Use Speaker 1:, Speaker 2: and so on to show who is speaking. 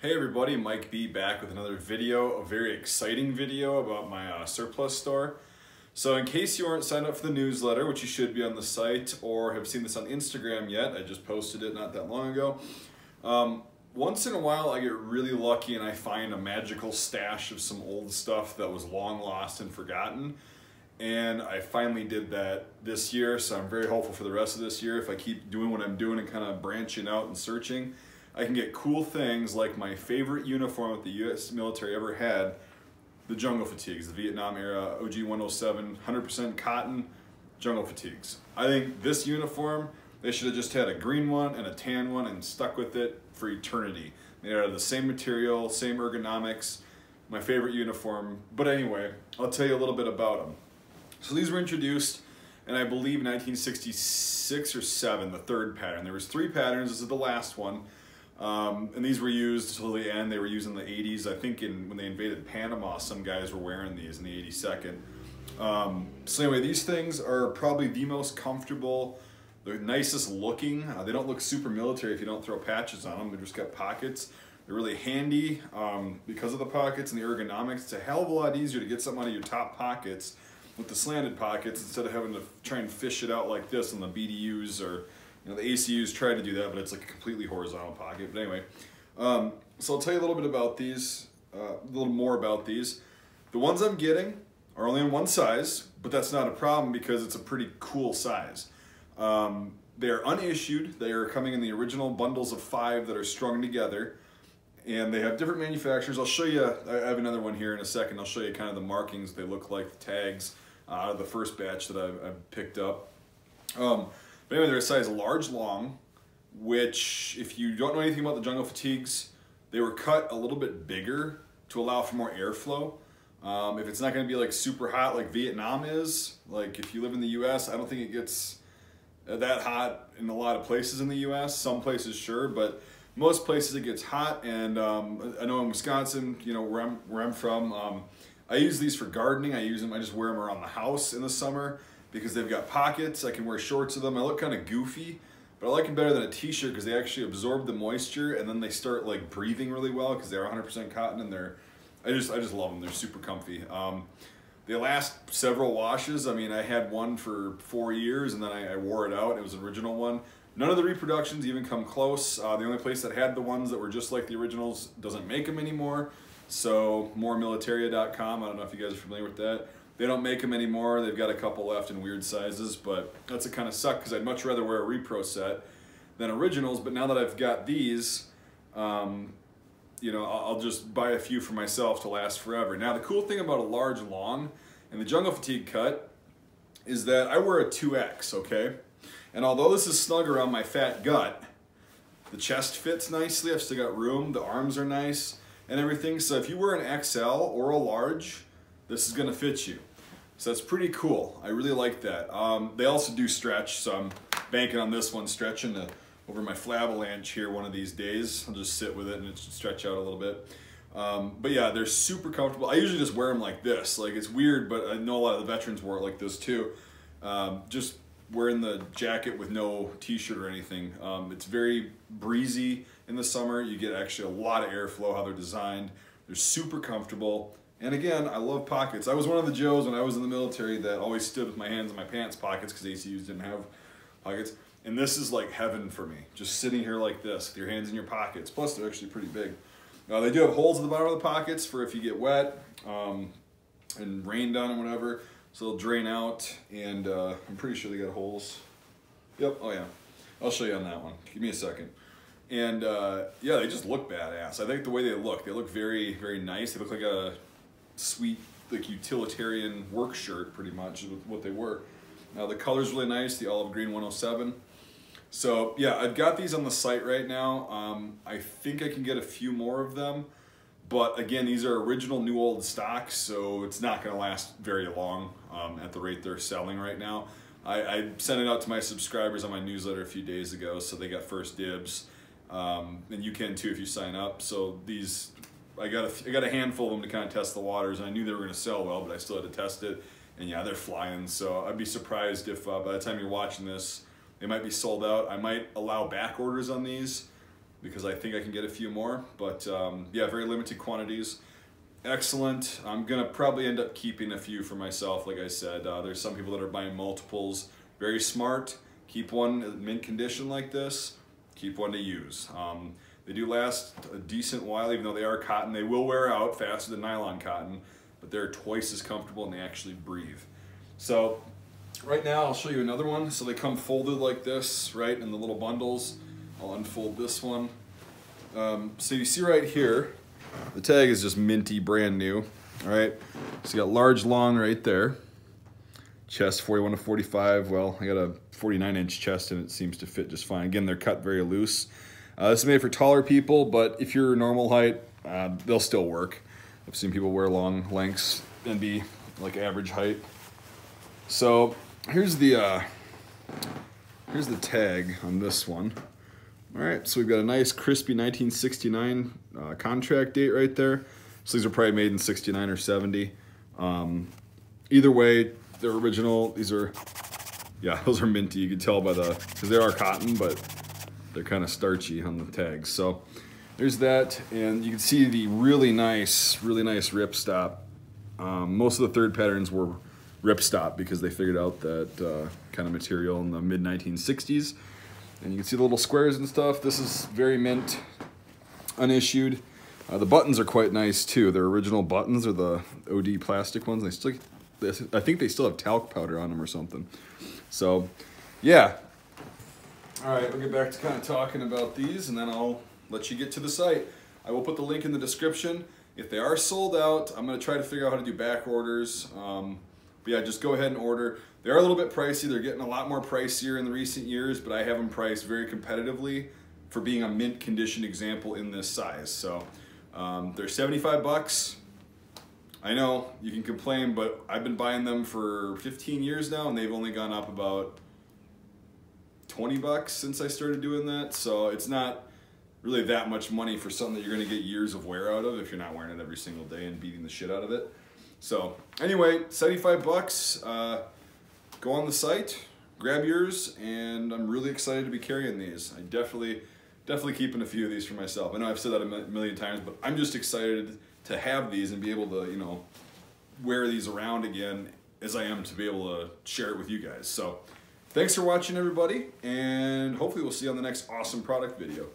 Speaker 1: Hey everybody, Mike B back with another video, a very exciting video about my surplus store. So in case you aren't signed up for the newsletter, which you should be on the site, or have seen this on Instagram yet, I just posted it not that long ago. Once in a while I get really lucky and I find a magical stash of some old stuff that was long lost and forgotten. And I finally did that this year, so I'm very hopeful for the rest of this year. If I keep doing what I'm doing and kind of branching out and searching, I can get cool things like my favorite uniform that the U.S. military ever had, the jungle fatigues, the Vietnam era OG 107, 100% cotton jungle fatigues. I think this uniform, they should have just had a green one and a tan one and stuck with it for eternity. They are the same material, same ergonomics, my favorite uniform. But anyway, I'll tell you a little bit about them. So these were introduced in, I believe, 1966 or 7, the third pattern. There was 3 patterns, this is the last one. And these were used until the end. They were used in the 80s. I think when they invaded Panama, some guys were wearing these in the 82nd. So anyway, these things are probably the most comfortable, the nicest looking. They don't look super military if you don't throw patches on them. They've just got pockets. They're really handy because of the pockets and the ergonomics. It's a hell of a lot easier to get something out of your top pockets with the slanted pockets instead of having to try and fish it out like this on the BDUs or the ACUs try to do that, but it's like a completely horizontal pocket. But anyway, so I'll tell you a little bit about these, a little more about these. The ones I'm getting are only in one size, but that's not a problem because it's a pretty cool size. They're unissued. They are coming in the original bundles of 5 that are strung together, and they have different manufacturers. I'll show you, I have another one here in a second. I'll show you kind of the markings they look like, the tags out of the first batch that I've picked up. But anyway, they're a size large long, which if you don't know anything about the jungle fatigues, they were cut a little bit bigger to allow for more airflow. If it's not going to be like super hot like Vietnam is, like if you live in the US, I don't think it gets that hot in a lot of places in the US. Some places sure, but most places it gets hot. And I know in Wisconsin, where I'm from, I use these for gardening. I just wear them around the house in the summer, because they've got pockets. I can wear shorts with them. I look kind of goofy, but I like them better than a t-shirt because they actually absorb the moisture and then they start like breathing really well because they're 100% cotton and I just love them. They're super comfy. They last several washes. I mean, I had one for 4 years and then I wore it out. It was an original one. None of the reproductions even come close. The only place that had the ones that were just like the originals doesn't make them anymore. So more Militaria.com. I don't know if you guys are familiar with that. They don't make them anymore. They've got a couple left in weird sizes, but that's a kind of suck because I'd much rather wear a repro set than originals. But now that I've got these, I'll just buy a few for myself to last forever. Now the cool thing about a large long and the jungle fatigue cut is that I wear a 2X, okay? And although this is snug around my fat gut, the chest fits nicely. I've still got room. The arms are nice and everything. So if you wear an XL or a large, this is gonna fit you. So that's pretty cool. I really like that. They also do stretch, so I'm banking on this one stretching over my flabalanche here one of these days. I'll just sit with it and it should stretch out a little bit. But yeah, they're super comfortable. I usually just wear them like this. Like, it's weird, but I know a lot of the veterans wore it like this too. Just wearing the jacket with no t-shirt or anything. It's very breezy in the summer. You get actually a lot of airflow how they're designed. They're super comfortable. And again, I love pockets. I was one of the Joes when I was in the military that always stood with my hands in my pants pockets because ACUs didn't have pockets. And this is like heaven for me, just sitting here like this with your hands in your pockets. Plus, they're actually pretty big. They do have holes at the bottom of the pockets for if you get wet and rained on and whatever, so they'll drain out. And I'm pretty sure they got holes. Yep, oh yeah. I'll show you on that one. Give me a second. And yeah, they just look badass. I think the way they look very, very nice. They look like a sweet, like, utilitarian work shirt, pretty much is what they were. Now the color's really nice, the olive green 107. So yeah, I've got these on the site right now. I think I can get a few more of them, but again, these are original new old stock, so it's not going to last very long at the rate they're selling right now. I sent it out to my subscribers on my newsletter a few days ago, so they got first dibs, and you can too if you sign up. So these, I got a handful of them to kind of test the waters, and I knew they were going to sell well, but I still had to test it. And yeah, they're flying. So I'd be surprised if by the time you're watching this, they might be sold out. I might allow back orders on these, because I think I can get a few more, but yeah, very limited quantities. Excellent. I'm gonna probably end up keeping a few for myself. Like I said, there's some people that are buying multiples. Very smart. Keep one in mint condition like this. Keep one to use. They do last a decent while, even though they are cotton. They will wear out faster than nylon cotton, but they're twice as comfortable and they actually breathe. So right now I'll show you another one. So they come folded like this, right, in the little bundles. I'll unfold this one. So you see right here, the tag is just minty, brand new. All right, so you got large, long right there. Chest 41 to 45. Well, I got a 49-inch chest and it seems to fit just fine. Again, they're cut very loose. This is made for taller people, but if you're normal height, they'll still work. I've seen people wear long lengths and be like average height. So here's the tag on this one. All right, so we've got a nice crispy 1969 contract date right there. So these are probably made in 69 or 70. Either way, they're original. These are, yeah, those are minty. You can tell by because they are cotton, but they're kind of starchy on the tags. So there's that, and you can see the really nice ripstop. Most of the third patterns were ripstop because they figured out that kind of material in the mid-1960s. And you can see the little squares and stuff. This is very mint, unissued. The buttons are quite nice too. They're original buttons, or the OD plastic ones. I think they still have talc powder on them or something. So, yeah. All right, we'll get back to kind of talking about these, and then I'll let you get to the site. I will put the link in the description. If they are sold out, I'm going to try to figure out how to do back orders. But yeah, just go ahead and order. They are a little bit pricey. They're getting a lot more pricier in the recent years, but I have them priced very competitively for being a mint condition example in this size. So they're 75 bucks. I know you can complain, but I've been buying them for 15 years now, and they've only gone up about 20 bucks since I started doing that. So it's not really that much money for something that you're going to get years of wear out of if you're not wearing it every single day and beating the shit out of it. So anyway, 75 bucks. Go on the site, grab yours, and I'm really excited to be carrying these. I definitely keeping a few of these for myself. I know I've said that a million times, but I'm just excited to have these and be able to, you know, wear these around again as I am to be able to share it with you guys. So thanks for watching, everybody, and hopefully we'll see you on the next awesome product video.